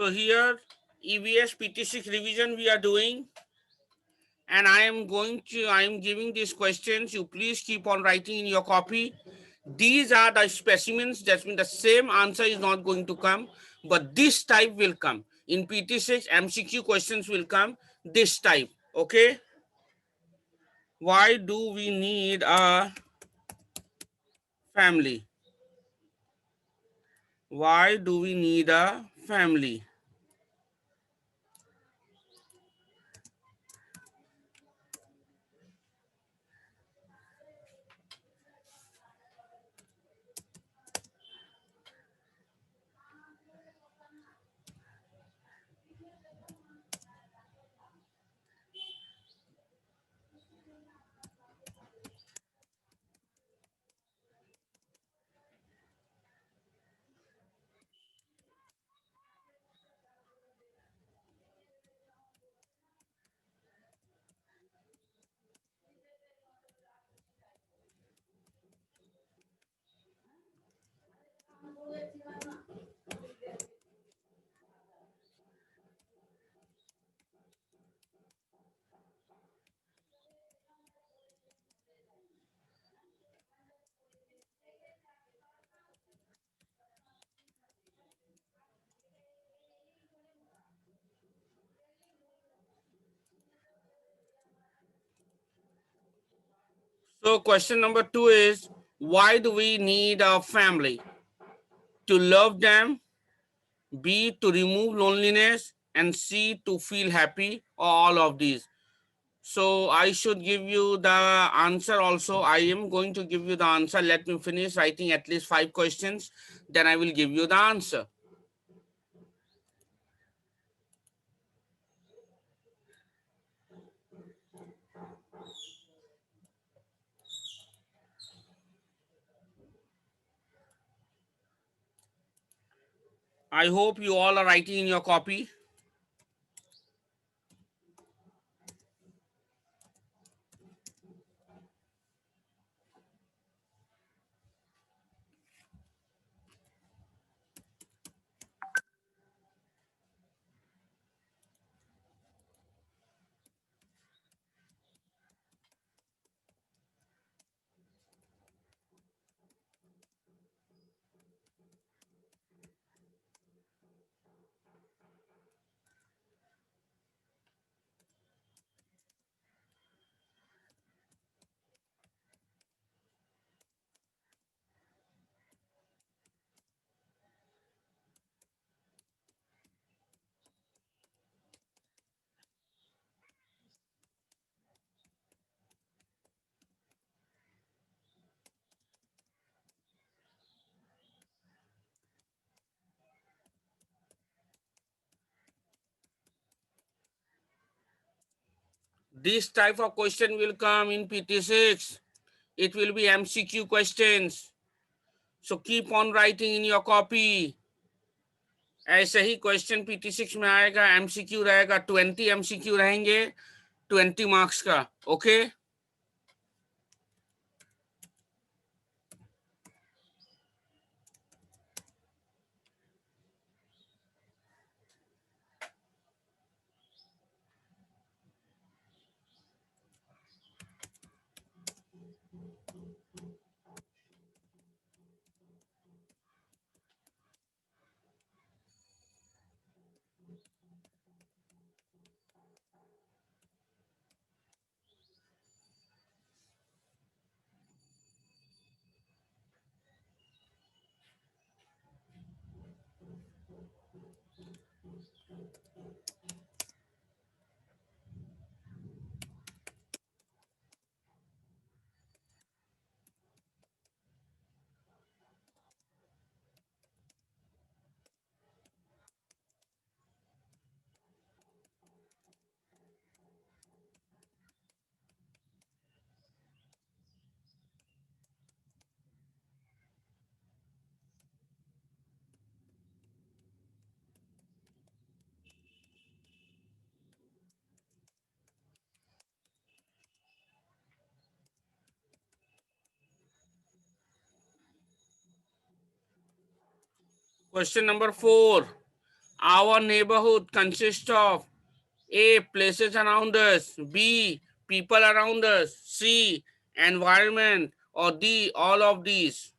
So here EVS PT6 revision we are doing, and I am giving these questions. You please keep on writing in your copy. These are the specimens. That means the same answer is not going to come, but this type will come. In PT6, MCQ questions will come this type. Okay. Why do we need a family? Why do we need a family? So question number 2 is, why do we need a family? To love them, B, to remove loneliness, and C, to feel happy, or all of these. So I should give you the answer also. I am going to give you the answer. Let me finish writing at least 5 questions. Then I will give you the answer. I hope you all are writing in your copy. This type of question will come in PT6. It will be MCQ questions. So keep on writing in your copy. ऐसे ही question PT6 में आएगा. MCQ रहेगा, 20 MCQ रहेंगे, 20 marks का. Okay. Question number 4. Our neighborhood consists of A. Places around us. B. People around us. C. Environment. Or D. All of these.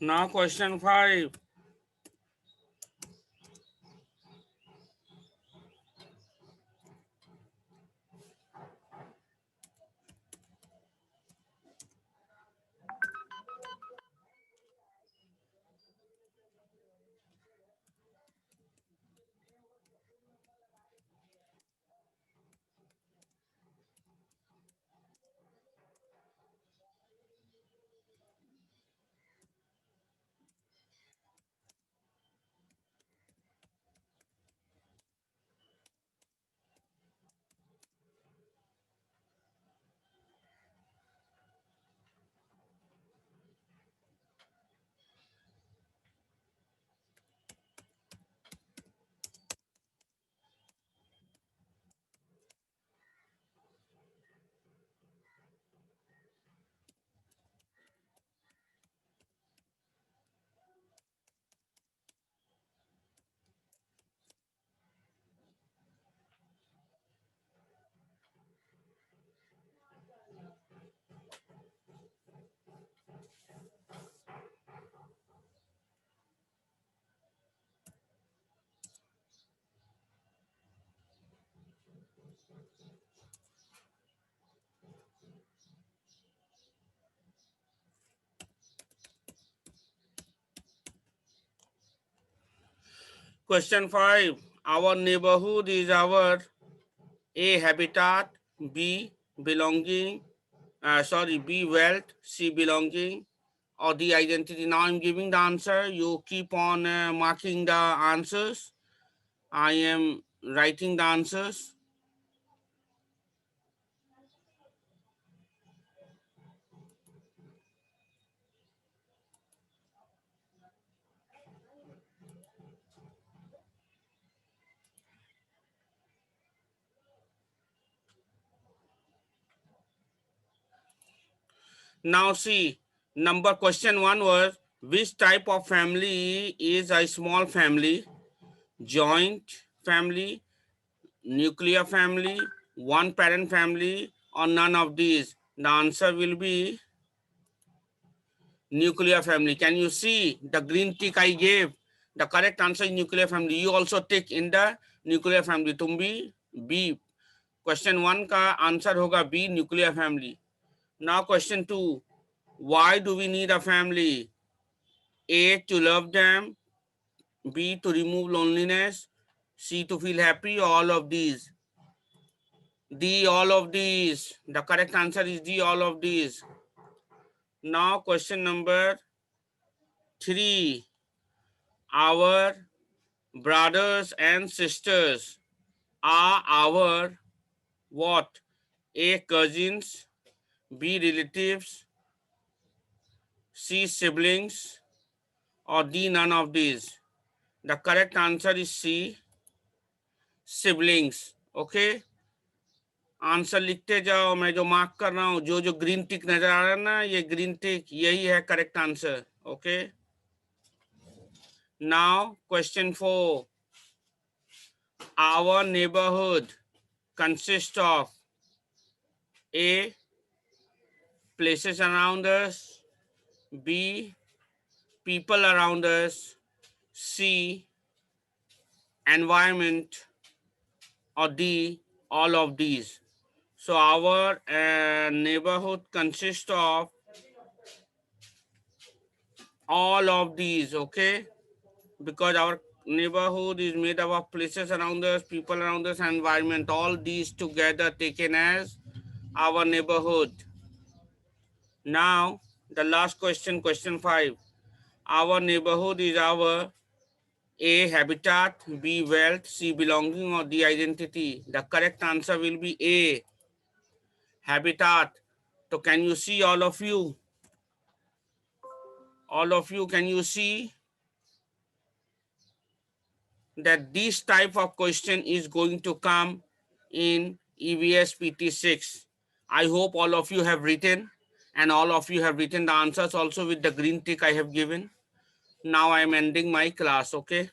Now question 5. Question 5. Our neighborhood is our A. Habitat. B. Belonging. B. Wealth. C. Belonging. Or the identity. Now I'm giving the answer. You keep on marking the answers. I am writing the answers. Now see, question 1 was, which type of family is a small family? Joint family, nuclear family, one parent family, or none of these? The answer will be nuclear family. Can you see the green tick I gave? The correct answer is nuclear family. You also tick in the nuclear family. तुम भी B. Question 1 का answer होगा B, nuclear family. Now question 2. Why do we need a family? A. To love them. B. To remove loneliness. C. To feel happy. All of these. D. All of these. The correct answer is D. All of these. Now question number 3. Our brothers and sisters are our what? A. Cousins. B. Relatives. C. Siblings. Or D. None of these. The correct answer is C. Siblings. Okay. Answer लिखते जाओ. मैं जो mark कर रहा हूं, जो जो green टिक नजर आ रहा है ना, ये ग्रीन टिक यही है correct answer. Okay. Now question 4. Our neighbourhood consist of A. Places around us. B. People around us. C. Environment. Or D. All of these. So our neighborhood consists of all of these, okay? Because our neighborhood is made up of places around us, people around us, and environment. All these together taken as our neighborhood. Now, the last question, question 5. Our neighborhood is our A. Habitat, B. Wealth, C. Belonging, or D. Identity. The correct answer will be A. Habitat. So can you see all of you? All of you, can you see that this type of question is going to come in EVS PT6? I hope all of you have written, and all of you have written the answers also with the green tick I have given. Now I am ending my class, okay?